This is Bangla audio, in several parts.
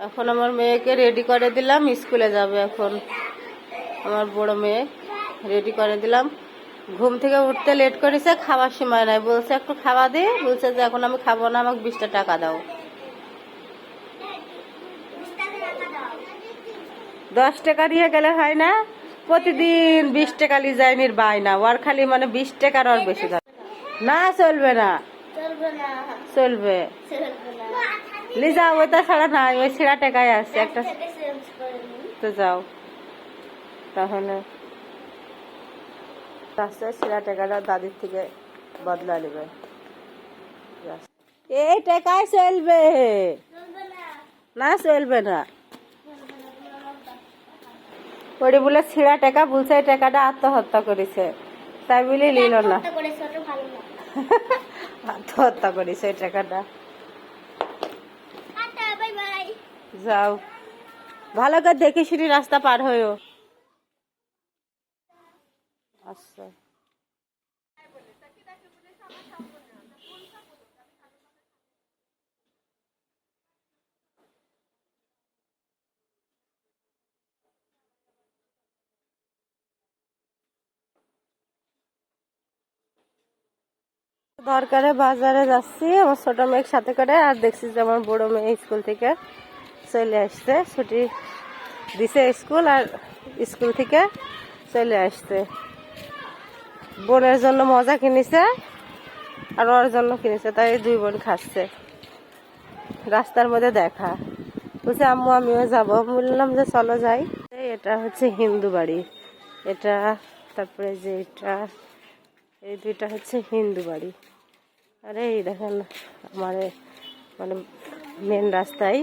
এখন আমার মেয়েকে রেডি করে দিলাম, স্কুলে যাবে এখন। আমার বড় মেয়ে রেডি করে দিলাম। ঘুম থেকে উঠতে লেট করেছে, খাওয়ার সময় নাই, বলছে একটু খাওয়া দে, বলছে যে এখন আমি খাবো না, আমাকে 20টা টাকা দাও। 10 টাকা দিয়ে গেলে হয় না? প্রতিদিন 20 টাকা লি যায়নির বাই না, ওর খালি মানে 20 টাকার আর বেশি দাম না। চলবে না, চলবে লি যাও, ওইটা ছাড়া নাই, ওই ছেঁড়া টাকায় আছে একটা। তো যাও তাহলে, রাস্তায় ছেঁড়া টাকাটা দাদির থেকে বদলা নেবে। এই টাকায় চলবে না, চলবে না। ওরে বলে ছেঁড়া টাকা, বলছে এই টাকাটা আত্মহত্যা করেছে, তাই বলে নিল না। আত্মহত্যা করেছে এই টাকাটা। যাও, ভালো করে দেখে শুনি রাস্তা পার হয়েও। আচ্ছা, দরকারে বাজারে যাচ্ছি আমার ছোট মেয়ের সাথে করে। আর দেখছি যে আমার বড় মেয়ে স্কুল থেকে চলে আসছে, ছুটি দিছে স্কুল, আর স্কুল থেকে চলে আসছে। বোনের জন্য মজা কিনেছে আর ওর জন্য কিনেছে, তাই 2 বোন খাচ্ছে। রাস্তার মধ্যে দেখা, বলছে আম্মু আমিও যাবো, বললাম যে চলো যাই। এটা হচ্ছে হিন্দু বাড়ি, এটা, তারপরে যে এটা, এই 2টা হচ্ছে হিন্দু বাড়ি। আরে এই দেখেন আমার মানে মেন রাস্তায়,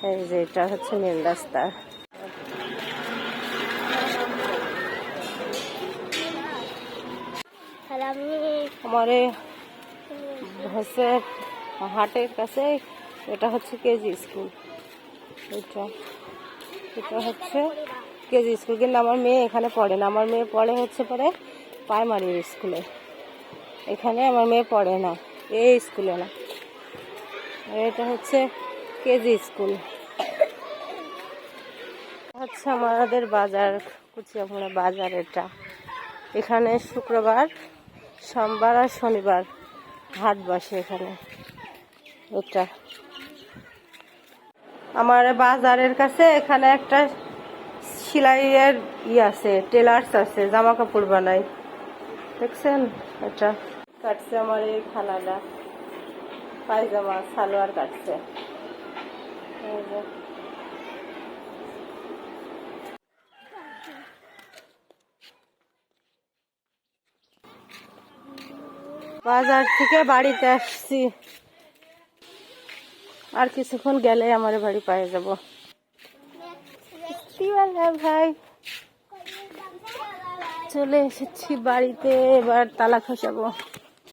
এই যে এটা হচ্ছে মেন রাস্তা। আমার হচ্ছে হাটের কাছে, এটা হচ্ছে কেজি স্কুল, এটা এটা হচ্ছে কেজি স্কুল। কিন্তু আমার মেয়ে এখানে পড়ে না, আমার মেয়ে পড়ে হচ্ছে পরে প্রাইমারি স্কুলে। এখানে আমার মেয়ে পড়ে না, এই স্কুলে না। এটা হচ্ছে কেজি স্কুল। হচ্ছে আমাদের বাজার, কুচিয়ামুড়া বাজার এটা। এখানে শুক্রবার, সোমবার আর শনিবার হাট বসে এখানে। এটা আমার বাজারের কাছে এখানে একটা সেলাইয়ের আছে, টেলার্স আছে, জামা কাপড় বানাই, দেখছেন? এটা কাটছে আমার এই খালাটা, পায়জামা সালোয়ার কাটছে। বাজার থেকে বাড়িতে আসছি, আর কিছুক্ষণ গেলে আমার বাড়ি পেয়ে যাব। ভাই চলে এসেছি বাড়িতে, এবার তালা খসাবো।